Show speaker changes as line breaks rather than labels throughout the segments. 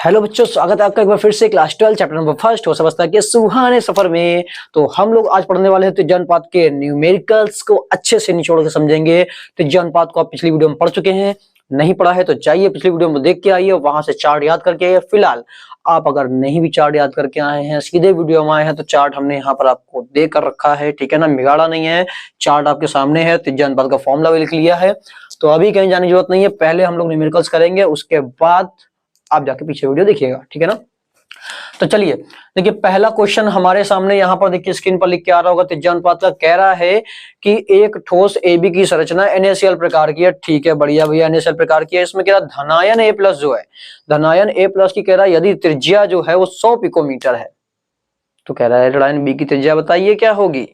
Hello बच्चों, स्वागत है आपका एक बार फिर से क्लास 12 चैप्टर नंबर फर्स्ट हो समझता के सुहाने सफर में। तो हम लोग आज पढ़ने वाले हैं त्रिज्या अनुपात के न्यूमेरिकल्स को अच्छे से निचोड़ के समझेंगे। त्रिज्या अनुपात को आप पिछली वीडियो में पढ़ चुके हैं, नहीं पढ़ा है तो चाहिए पिछली वीडियो में देख के आइए, वहां से चार्ट याद करके आइए। फिलहाल आप अगर नहीं भी चार्ट याद करके आए हैं, सीधे वीडियो में आए हैं, तो चार्ट हमने यहाँ पर आपको दे कर रखा है, ठीक है ना, बिगाड़ा नहीं है। चार्ट आपके सामने है, त्रिज्या अनुपात का फॉर्मूला भी लिख लिया है। तो अभी कहीं जाने की जरूरत नहीं है, पहले हम लोग न्यूमेरिकल्स करेंगे, उसके बाद आप जाके पीछे वीडियो देखिएगा, ठीक है ना। तो चलिए देखिए, पहला क्वेश्चन हमारे सामने यहाँ पर देखिए स्क्रीन पर लिख के आ रहा होगा। त्रिज्या अनुपात का कह रहा है कि एक ठोस AB की संरचना NaCl प्रकार की है। ठीक है, बढ़िया भैया, NaCl प्रकार की है। इसमें कह रहा धनायन A+ जो है, धनायन A+ की कह रहा है यदि त्रिज्या जो है वो 100 पिकोमीटर है, तो कह रहा है ऋणायन B की त्रिज्या बताइए क्या होगी।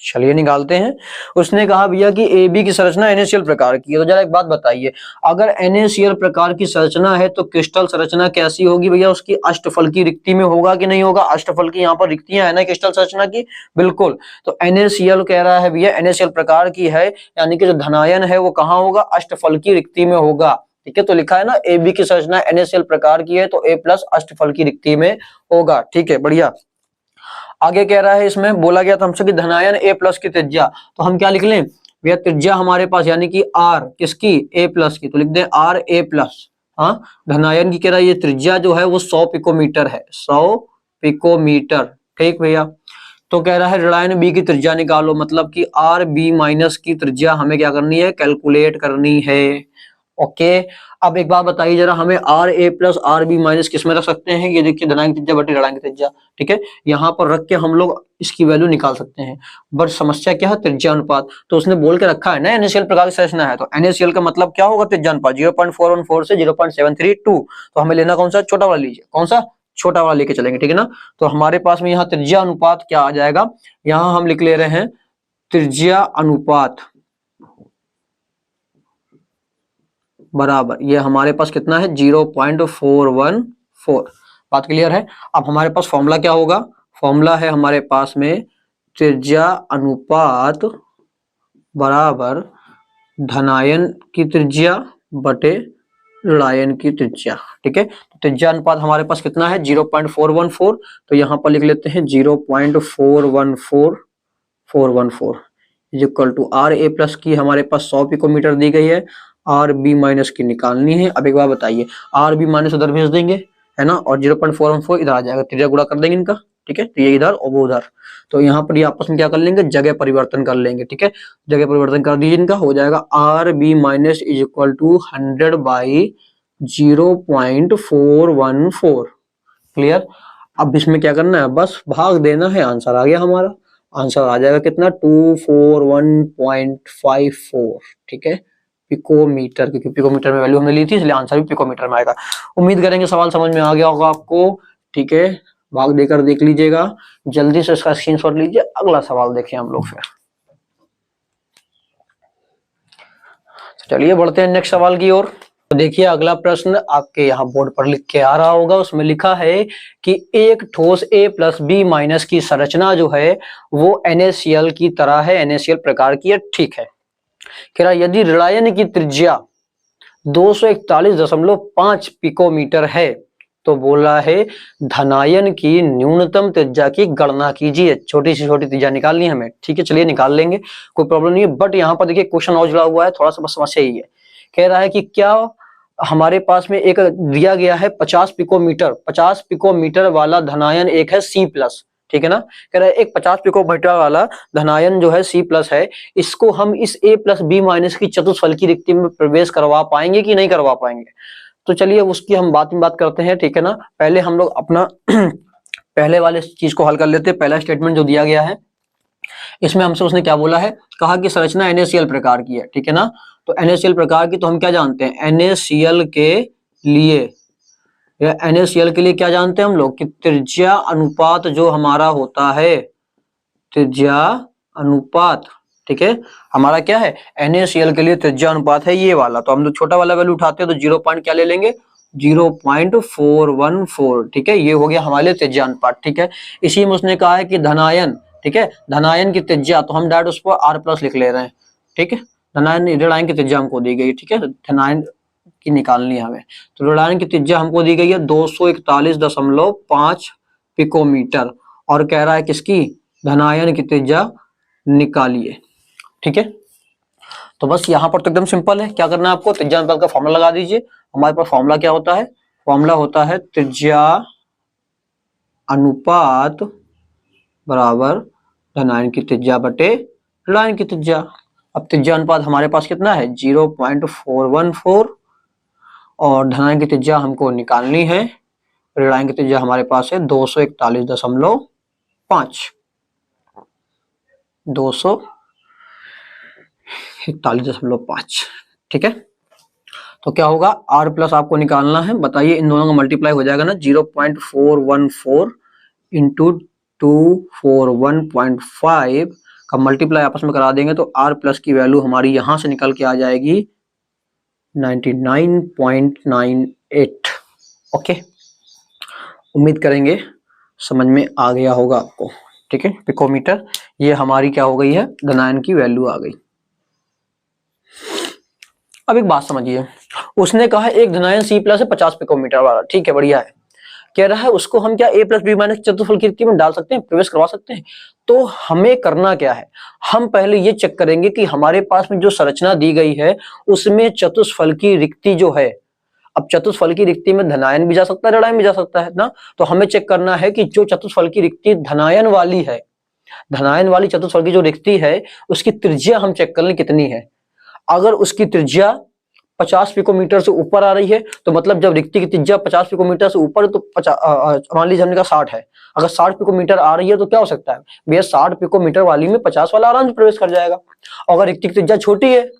चलिए निकालते हैं। उसने कहा भैया कि AB की संरचना NaCl प्रकार की है, तो जरा एक बात बताइए, अगर NaCl प्रकार की संरचना है तो क्रिस्टल संरचना कैसी होगी भैया, उसकी अष्टफलकी रिक्ति में होगा कि नहीं होगा। अष्टफलकी यहाँ पर रिक्तियां है ना क्रिस्टल संरचना की, बिल्कुल। तो NaCl कह रहा है भैया NaCl प्रकार की है, यानी कि जो धनायन है वो कहाँ होगा, अष्टफलकी रिक्ति में होगा। ठीक है, तो लिखा है ना AB की संरचना NaCl प्रकार की है तो A+ अष्टफलकी रिक्ति में होगा। ठीक है, बढ़िया। आगे कह रहा है, इसमें बोला गया था हमसे कि धनायन A+ की त्रिज्या, तो हम क्या लिख लें भैया, त्रिज्या हमारे पास यानी कि R किसकी, A+ की, तो लिख दें RA+। हाँ, धनायन की कह रहा है ये त्रिज्या जो है वो 100 पिकोमीटर है, 100 पिकोमीटर। ठीक भैया। तो कह रहा है ऋणायन B की त्रिज्या निकालो, मतलब कि RB- की त्रिज्या हमें क्या करनी है, कैलकुलेट करनी है। ओके, अब एक बात बताइए जरा, हमें RA+ RB- किस में रख सकते हैं, ये देखिए धनायन त्रिज्या बटे ऋणायन त्रिज्या। ठीक है, यहाँ पर रख के हम लोग इसकी वैल्यू निकाल सकते हैं। बट समस्या क्या है, त्रिज्या अनुपात, तो उसने बोल के रखा है ना NaCl प्रकार की संरचना है, तो NaCl का मतलब क्या होगा, त्रिज्या अनुपात 0.414 से 0.732। तो हमें लेना कौन सा, छोटा वाला लीजिए, कौन सा, छोटा वाला लेके चलेंगे, ठीक है ना। तो हमारे पास में यहाँ त्रिज्या अनुपात क्या आ जाएगा, यहाँ हम लिख ले रहे हैं त्रिज्या अनुपात बराबर, ये हमारे पास कितना है, 0.414। बात क्लियर है। अब हमारे पास फॉर्मूला क्या होगा, फॉर्मूला है हमारे पास में त्रिज्या अनुपात बराबर धनायन की त्रिज्या बटे ऋणायन की त्रिज्या। ठीक है, तो त्रिज्या अनुपात हमारे पास कितना है, 0.414, तो यहाँ पर लिख लेते हैं 0.414414 इज इक्वल टू RA+ की हमारे पास 100 पिकोमीटर दी गई है, RB- की निकालनी है। अब एक बार बताइए, RB- उधर भेज देंगे, है ना, और 0.414 इधर आ जाएगा, त्रिज्या गुणा कर देंगे इनका। ठीक है, तो ये इधर और वो उधर, तो यहाँ पर ये आपस में क्या कर लेंगे, जगह परिवर्तन कर लेंगे। ठीक है, जगह परिवर्तन कर दीजिए इनका, हो जाएगा RB- is equal to 100/0.414। Clear. अब इसमें क्या करना है, बस भाग देना है, आंसर आ गया हमारा। आंसर आ जाएगा कितना, 241.54। ठीक है, पिकोमीटर, क्योंकि पिकोमीटर में वैल्यू हमने ली थी इसलिए आंसर भी पिकोमीटर में आएगा। उम्मीद करेंगे सवाल समझ में आ गया होगा आपको। ठीक है, भाग देकर देख लीजिएगा, जल्दी से इसका स्क्रीनशॉट लीजिए। अगला सवाल देखें हम लोग फिर। चलिए बढ़ते हैं नेक्स्ट सवाल की ओर। तो देखिए अगला प्रश्न आपके यहाँ बोर्ड पर लिख के आ रहा होगा, उसमें लिखा है कि एक ठोस A+B- की संरचना जो है वो NaCl की तरह है, NaCl प्रकार की है। ठीक है, कह रहा यदि ऋणायन की त्रिज्या 241.5 पिकोमीटर है, तो बोला है धनायन की न्यूनतम त्रिज्या की गणना कीजिए। छोटी सी छोटी त्रिज्या निकालनी है हमें। ठीक है, चलिए निकाल लेंगे, कोई प्रॉब्लम नहीं है। बट यहाँ पर देखिए क्वेश्चन और जुड़ा हुआ है, थोड़ा सा बस समस्या यही है। कह रहा है कि क्या हमारे पास में एक दिया गया है 50 पिकोमीटर, 50 पिकोमीटर वाला धनायन एक है C+। ठीक है ना, कह रहा है एक 50 पिकोमीटर वाला धनायन जो है C+ है, इसको हम इस A+B- की चतुष्फलकी रिक्ति में प्रवेश करवा पाएंगे कि नहीं करवा पाएंगे। तो चलिए उसकी हम बात में बात करते हैं। ठीक है ना, पहले हम लोग अपना पहले वाले चीज को हल कर लेते हैं। पहला स्टेटमेंट जो दिया गया है, इसमें हमसे उसने क्या बोला है, कहा कि संरचना NaCl प्रकार की है। ठीक है ना, तो NaCl प्रकार की, तो हम क्या जानते हैं, NaCl के लिए, या NaCl के लिए क्या जानते हैं हम लोग, कि त्रिज्या अनुपात जो हमारा होता है, त्रिज्या अनुपात, ठीक है, हमारा क्या है, NaCl के लिए त्रिज्या अनुपात है ये वाला। तो हम लोग छोटा वाला वैल्यू उठाते हैं तो 0 पॉइंट क्या ले लेंगे, 0.414। ठीक है, ये हो गया हमारे लिए त्रिज्या अनुपात। ठीक है, इसी में उसने कहा है कि धनायन, ठीक है, धनायन की त्रिज्या, तो हम डायरेक्ट उस पर R+ लिख ले रहे हैं। ठीक है, धनायन ऋणायन की त्रिज्या हमको दी गई। ठीक है, धनायन की निकालनी है हमें। तो ऋणायन की त्रिज्या हमको दी गई है 241.5 पिकोमीटर और कह रहा है किसकी, धनायन की त्रिज्या निकालिए। ठीक है, तो बस यहाँ पर तो एकदम सिंपल है, क्या करना है आपको, त्रिज्या अनुपात का फॉर्मूला लगा दीजिए। हमारे पास फॉर्मूला क्या होता है, फॉर्मूला होता है त्रिज्या अनुपात बराबर धनायन की त्रिज्या बटे ऋणायन की त्रिज्या। अब त्रिज्या अनुपात हमारे पास कितना है 0.414 और धनायन की त्रिज्या हमको निकालनी है, ऋणायन की त्रिज्या हमारे पास है 241.5 241.5। ठीक है, तो क्या होगा, आर प्लस आपको निकालना है, बताइए इन दोनों का मल्टीप्लाई हो जाएगा ना, 0.414 इंटू 241.5 का मल्टीप्लाई आपस में करा देंगे तो आर प्लस की वैल्यू हमारी यहां से निकल के आ जाएगी 99.98। ओके, उम्मीद करेंगे समझ में आ गया होगा आपको। ठीक है, पिकोमीटर, ये हमारी क्या हो गई है, धनायन की वैल्यू आ गई। अब एक बात समझिए, उसने कहा एक धनायन C प्लस है 50 पिकोमीटर वाला, ठीक है बढ़िया है, कह रहा है उसको हम क्या A प्लस बी माइनस चतुष्फल की रिक्ति में डाल सकते हैं, प्रवेश करवा सकते हैं। तो हमें करना क्या है, हम पहले ये चेक करेंगे कि हमारे पास में जो संरचना दी गई है उसमें चतुष्फल की रिक्ति जो है, अब चतुष्फल की रिक्ति में धनायन भी जा सकता है ऋणायन भी जा सकता है ना, तो हमें चेक करना है कि जो चतुष्फल की रिक्ति धनायन वाली है, धनायन वाली चतुष्फल की जो रिक्ति है उसकी त्रिज्या हम चेक कर लें कितनी है। अगर उसकी त्रिज्या 50 पिकोमीटर से ऊपर आ रही है तो मतलब जब रिक्ति की त्रिज्या 50 पिकोमीटर से ऊपर तो मान लीजिए हमने कहा 60 है, अगर 60 पिकोमीटर आ रही है तो क्या हो सकता है भैया, 60 पिकोमीटर वाली में 50 वाला आराम से प्रवेश कर जाएगा। अगर रिक्ति की त्रिज्या छोटी है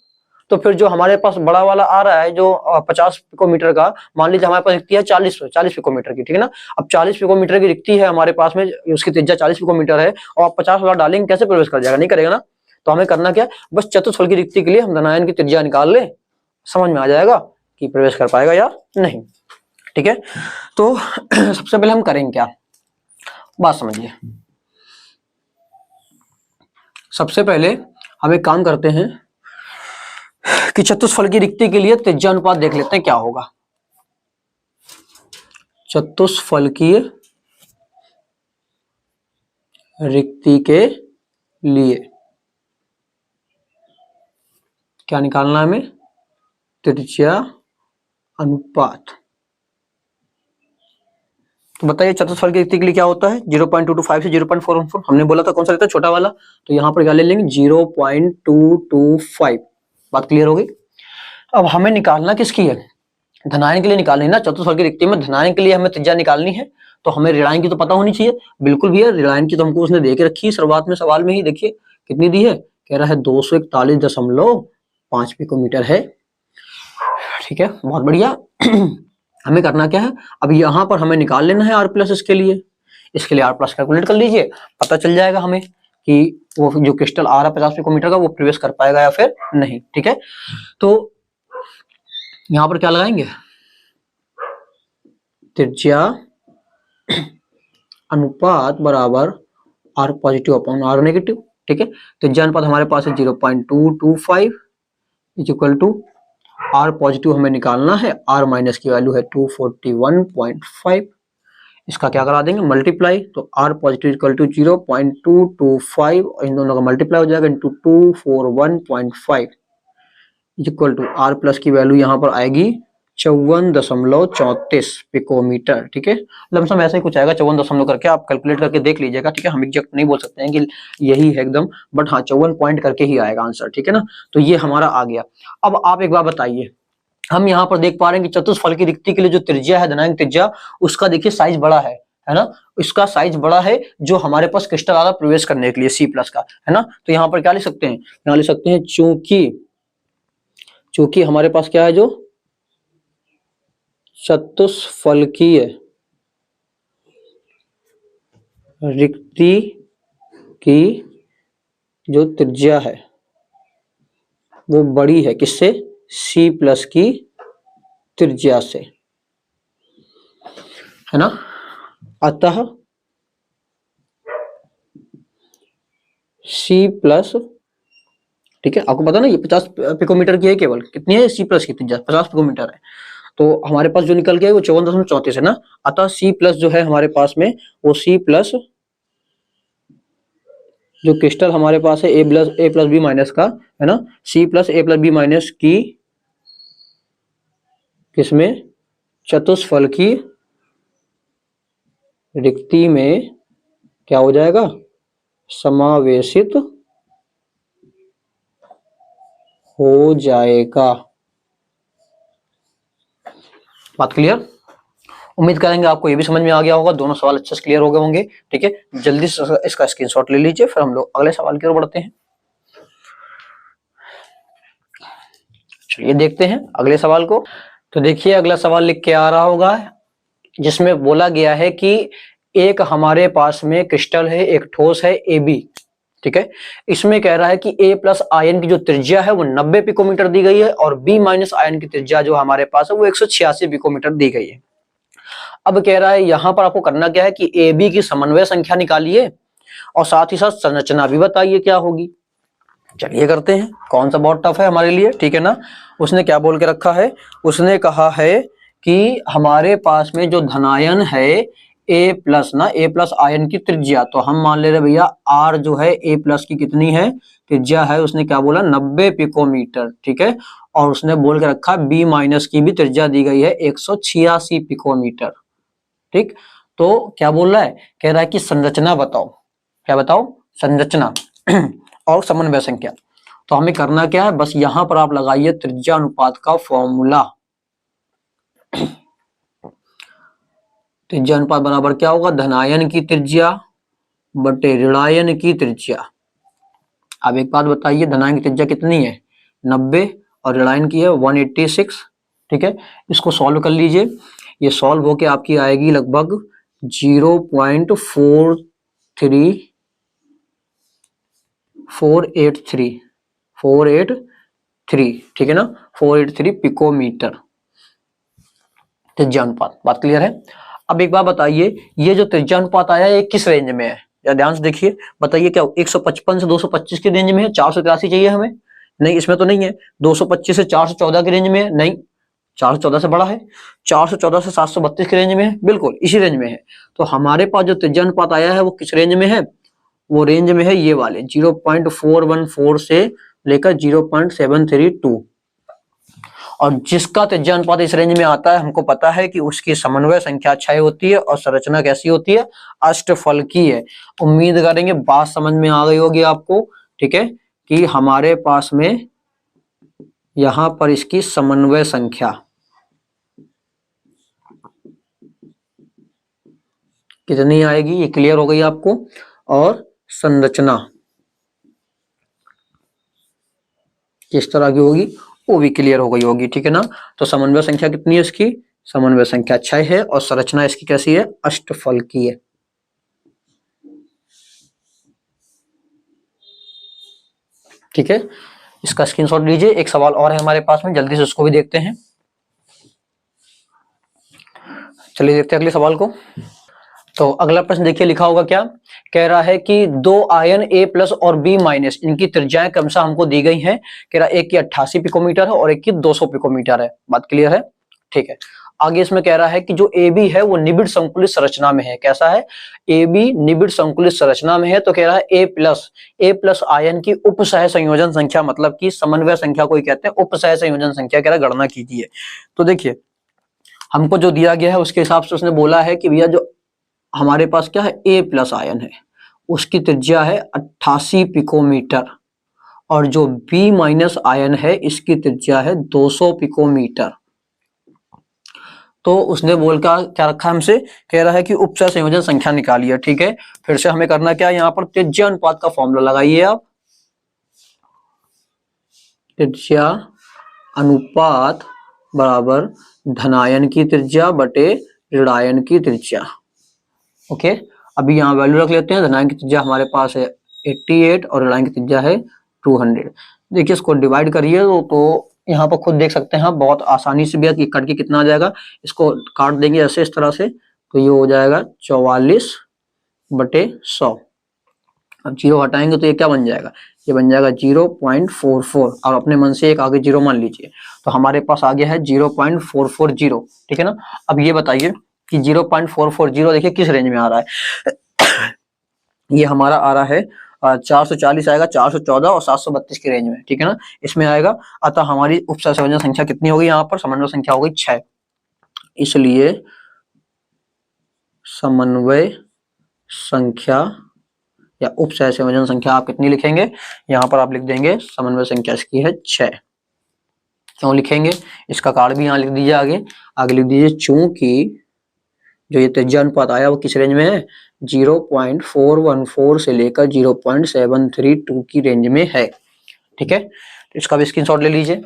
तो फिर जो हमारे पास बड़ा वाला आ रहा है जो 50 पिकोमीटर का, मान लीजिए हमारे पास रिक्ति है 40 पिकोमीटर की, ठीक है ना, अब 40 पिकोमीटर की रिक्ति है हमारे पास में, उसकी त्रिज्या 40 पिकोमीटर है और 50 वाला डालेंगे, कैसे प्रवेश कर जाएगा, नहीं करेगा ना। तो हमें करना क्या है, बस चतुष्फल की रिक्ति के लिए हम धनायन की त्रिज्या निकाल ले, समझ में आ जाएगा कि प्रवेश कर पाएगा या नहीं। ठीक है, तो सबसे पहले हम करेंगे क्या, बात समझिए। सबसे पहले हम एक काम करते हैं कि चतुष्फल की रिक्ति के लिए त्रिज्या अनुपात देख लेते हैं क्या होगा। चतुष्फल की रिक्ति के लिए क्या निकालना है हमें, त्रिज्या अनुपात। तो बताइए चतुष्फल की रिक्ति के लिए क्या होता है, 0.225 से 0.414, हमने बोला था कौन सा रहता है छोटा वाला, तो यहाँ पर क्या ले लेंगे 0.225। बात क्लियर हो गई। अब हमें निकालना किसकी है, धनायन के लिए निकालनी है ना, चतुष्फल की रिक्ति में धनायन के लिए हमें त्रिज्या निकालनी है, तो हमें ऋणायन की तो पता होनी चाहिए। बिल्कुल भैया, ऋणायन की तो हमको उसने दे के रखी है शुरुआत में सवाल में ही, देखिए कितनी दी है, कह रहा है 241.5 पिकोमीटर है। ठीक है, बहुत बढ़िया। हमें करना क्या है, अब यहाँ पर हमें निकाल लेना है आर प्लस, इसके लिए आर प्लस कैलकुलेट कर लीजिए, पता चल जाएगा हमें कि वो जो क्रिस्टल आ रहा है 50 पिकोमीटर का वो प्रवेश कर पाएगा या फिर नहीं। ठीक है, तो यहाँ पर क्या लगाएंगे, त्रिज्या अनुपात बराबर R positive upon R negative. ठीक है, त्रिज्या अनुपात हमारे पास है 0.225 is equal to R positive हमें निकालना है, आर माइनस की वैल्यू है 241.5, इसका क्या करा देंगे मल्टीप्लाई, तो आर पॉजिटिव इक्वल टू 0.225 इन दोनों का मल्टीप्लाई हो जाएगा into 241.5 equal to R plus की वैल्यू यहाँ पर आएगी 54.34 पिकोमीटर। ठीक है, लमसम ऐसा ही कुछ आएगा 54 करके, आप कैलकुलेट करके देख लीजिएगा। ठीक है, हम एग्जैक्ट नहीं बोल सकते हैं कि यही है एकदम, बट हाँ 54 पॉइंट करके ही आएगा आंसर। ठीक है ना, तो ये हमारा आ गया। अब आप एक बार बताइए, हम यहाँ पर देख पा रहे हैं कि चतुष्फल की रिक्ति के लिए जो त्रिज्या है धनायन त्रिज्या, उसका देखिए साइज बड़ा है ना, इसका साइज बड़ा है जो हमारे पास क्रिस्टल आ रहा प्रवेश करने के लिए C प्लस का, है ना। तो यहाँ पर क्या लिख सकते हैं, यहाँ लिख सकते हैं चूंकि हमारे पास क्या है, जो चतुष्फलकीय रिक्ति की जो त्रिज्या है वो बड़ी है किससे, C प्लस की त्रिज्या से, है ना। अतः C प्लस ठीक है, आपको पता ना ये 50 पिकोमीटर की है, केवल कितनी है सी प्लस की त्रिज्या 50 पिकोमीटर है। तो हमारे पास जो निकल गया वो 54.34 है ना। अतः सी प्लस जो है हमारे पास में वो सी प्लस जो क्रिस्टल हमारे पास है ए प्लस बी माइनस का है ना, सी प्लस ए प्लस बी माइनस की किसमें चतुष्फल की रिक्ति में क्या हो जाएगा, समावेशित हो जाएगा। बात क्लियर? उम्मीद करेंगे आपको ये भी समझ में आ गया होगा, दोनों सवाल अच्छे से क्लियर हो गए होंगे। ठीक है, जल्दी से इसका स्क्रीनशॉट ले लीजिए, फिर हम लोग अगले सवाल की ओर बढ़ते हैं। चलिए देखते हैं अगले सवाल को। तो देखिए अगला सवाल लिख के आ रहा होगा, जिसमें बोला गया है कि एक हमारे पास में क्रिस्टल है, एक ठोस है ए बी। ठीक है, इसमें कह रहा है कि ए प्लस आयन की जो त्रिज्या है वो 90 पिकोमीटर दी गई है और बी माइनस आयन की त्रिज्या जो हमारे पास है वो 186 पिकोमीटर दी गई है। अब कह रहा है यहां पर आपको करना क्या है कि ए बी की समन्वय संख्या निकालिए और साथ ही साथ संरचना भी बताइए क्या होगी। चलिए करते हैं, कौन सा बहुत टफ है हमारे लिए, ठीक है ना। उसने क्या बोल के रखा है, उसने कहा है कि हमारे पास में जो धनायन है ए प्लस ना, ए प्लस आयन की त्रिज्या, तो हम मान ले रहे भैया आर जो है ए प्लस की कितनी है त्रिज्या है, उसने क्या बोला 90 पिकोमीटर। ठीक है, और उसने बोल के रखा बी माइनस की भी त्रिज्या दी गई है 186 पिकोमीटर। ठीक, तो क्या बोल रहा है, कह रहा है कि संरचना बताओ। क्या बताओ, संरचना और समन्वय संख्या। तो हमें करना क्या है, बस यहां पर आप लगाइए त्रिज्या अनुपात का फॉर्मूला। त्रिज्या अनुपात बराबर क्या होगा, धनायन की त्रिज्या बटे ऋणायन की त्रिज्या। अब एक बात बताइए, धनायन की त्रिज्या कितनी है 90 और ऋणायन की है 186। ठीक है, इसको सॉल्व कर लीजिए, ये सॉल्व होके आपकी आएगी लगभग 0.483 ठीक है ना, 483 पिकोमीटर त्रिज्या अनुपात। बात क्लियर है? अब एक बात बताइए, ये जो त्रिज्या अनुपात आया है ये किस रेंज में है, या ध्यान से देखिए, बताइए क्या 155 से 225 की रेंज में है, 483 चाहिए हमें, नहीं इसमें तो नहीं है। 225 से 414 की रेंज में है, नहीं 414 से बड़ा है। 414 से 732 की रेंज में है, बिल्कुल इसी रेंज में है। तो हमारे पास जो त्रिज्या अनुपात आया है वो किस रेंज में है, वो रेंज में है ये वाले 0.414 से लेकर 0.732। और जिसका त्रिज्या अनुपात इस रेंज में आता है, हमको पता है कि उसकी समन्वय संख्या 6 होती है और संरचना कैसी होती है, अष्टफलकीय है। उम्मीद करेंगे बात समझ में आ गई होगी आपको। ठीक है, कि हमारे पास में यहां पर इसकी समन्वय संख्या कितनी आएगी ये क्लियर हो गई आपको, और संरचना किस तरह की होगी वो भी क्लियर हो गई होगी। ठीक है ना, तो समन्वय संख्या कितनी है इसकी, समन्वय संख्या 6 है और संरचना इसकी कैसी है, अष्टफलकीय है। ठीक है, इसका स्क्रीनशॉट लीजिए। एक सवाल और है हमारे पास में, जल्दी से उसको भी देखते हैं। चलिए देखते हैं अगले सवाल को। तो अगला प्रश्न देखिए लिखा होगा क्या, कह रहा है कि दो आयन ए प्लस और बी माइनस, इनकी त्रिज्याएं क्रमशः हमको दी गई हैं। कह रहा है एक की 88 पिकोमीटर है और एक की 200 पिकोमीटर है। बात क्लियर है? ठीक है, आगे इसमें कह रहा है कि जो ए बी है वो निबिड़ संकुलित संरचना में है। कैसा है, ए बी निबिड़ संकुलित संरचना में है। तो कह रहा है ए प्लस आयन की उपसह संयोजन संख्या, मतलब की समन्वय संख्या को कहते हैं उपसह संयोजन संख्या, कह रहा है गणना कीजिए। तो देखिए हमको जो दिया गया है उसके हिसाब से उसने बोला है कि भैया जो हमारे पास क्या है ए प्लस आयन है उसकी त्रिज्या है 88 पिकोमीटर और जो बी माइनस आयन है इसकी त्रिज्या है 200 पिकोमीटर। तो उसने बोल कर क्या रखा हमसे, कह रहा है कि उपसह संयोजन संख्या निकालिए। ठीक है, फिर से हमें करना क्या है, यहाँ पर त्रिज्या अनुपात का फॉर्मूला लगाइए आप। त्रिज्या अनुपात बराबर धनायन की त्रिज्या बटे ऋणायन की त्रिज्या। ओके, अभी यहाँ वैल्यू रख लेते हैं। धनायन की त्रिज्या हमारे पास है 88 और ऋणायन की त्रिज्या है 200। देखिए इसको डिवाइड करिए तो यहाँ पर खुद देख सकते हैं, बहुत आसानी से भी कट के कितना आ जाएगा, इसको काट देंगे ऐसे इस तरह से, तो ये हो जाएगा 44/100। अब जीरो हटाएंगे तो ये क्या बन जाएगा, ये बन जाएगा 0.44 और अपने मन से एक आगे जीरो मान लीजिए, तो हमारे पास आ गया है 0.440। ठीक है ना। अब ये बताइए कि 0.440 देखिए किस रेंज में आ रहा है। ये हमारा आ रहा है 440 आएगा, 414 और 732 की रेंज में। ठीक है ना, इसमें आएगा। अतः हमारी उपसहसंयोजन संख्या कितनी होगी, यहाँ पर समन्वय संख्या हो गई 6। इसलिए समन्वय संख्या या उपसहसंयोजन संख्या आप कितनी लिखेंगे, यहाँ पर आप लिख देंगे समन्वय संख्या इसकी है 6। क्यों लिखेंगे, इसका कारण भी यहाँ लिख दीजिए। आगे आगे लिख दीजिए चूंकि जो ये त्रिज्या अनुपात आया वो किस रेंज में है, 0.414 से लेकर 0.732 की रेंज में है। ठीक है, तो इसका भी स्क्रीनशॉट ले लीजिए।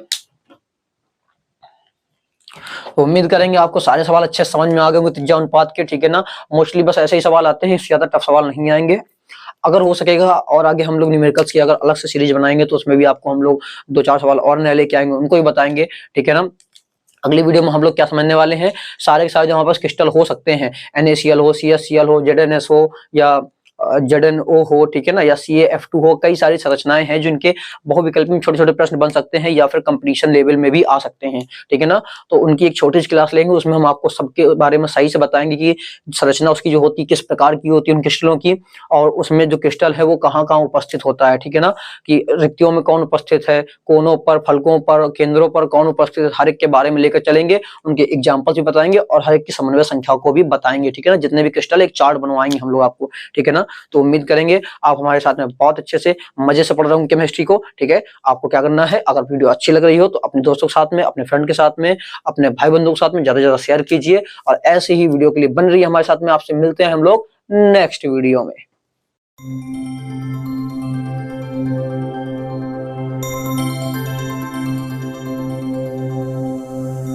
तो उम्मीद करेंगे आपको सारे सवाल अच्छे समझ में आ गए होंगे त्रिज्या अनुपात के। ठीक है ना, मोस्टली बस ऐसे ही सवाल आते हैं, इससे ज्यादा टफ सवाल नहीं आएंगे। अगर हो सकेगा और आगे हम लोग न्यूमेरिकल्स की अगर अलग से सीरीज बनाएंगे तो उसमें भी आपको हम लोग 2-4 सवाल और नए लेके आएंगे, उनको भी बताएंगे। ठीक है ना। अगली वीडियो में हम लोग क्या समझने वाले हैं, सारे के सारे जो हमारे पास क्रिस्टल हो सकते हैं, NaCl हो, CsCl हो, ZnS हो या ZnO हो, ठीक है ना, या CaF2 हो, कई सारी संरचनाएं हैं जिनके बहुविकल्पी में छोटे छोटे प्रश्न बन सकते हैं या फिर कंपटीशन लेवल में भी आ सकते हैं। ठीक है ना, तो उनकी एक छोटी सी क्लास लेंगे, उसमें हम आपको सबके बारे में सही से बताएंगे कि संरचना उसकी जो होती है किस प्रकार की होती है उन क्रिस्टलों की, और उसमें जो क्रिस्टल है वो कहाँ कहाँ उपस्थित होता है। ठीक है ना, कि रिक्तियों में कौन उपस्थित है, कोनों पर, फलकों पर, केंद्रों पर कौन उपस्थित है, हर एक के बारे में लेकर चलेंगे, उनके एग्जाम्पल भी बताएंगे और हर एक की समन्वय संख्या को भी बताएंगे। ठीक है ना, जितने भी क्रिस्टल एक चार्ट बनवाएंगे हम लोग आपको। ठीक है ना, तो उम्मीद करेंगे आप हमारे साथ में बहुत अच्छे से मजे से पढ़ रहे होंगे केमिस्ट्री को। ठीक है, आपको क्या करना है, अगर वीडियो अच्छी लग रही हो तो अपने दोस्तों के साथ में, अपने फ्रेंड के साथ में, अपने भाई बंधुओं के साथ में ज्यादा से ज्यादा शेयर कीजिए। और ऐसे ही वीडियो के लिए बन रही है हमारे साथ में। आपसे मिलते हैं हम लोग नेक्स्ट वीडियो में।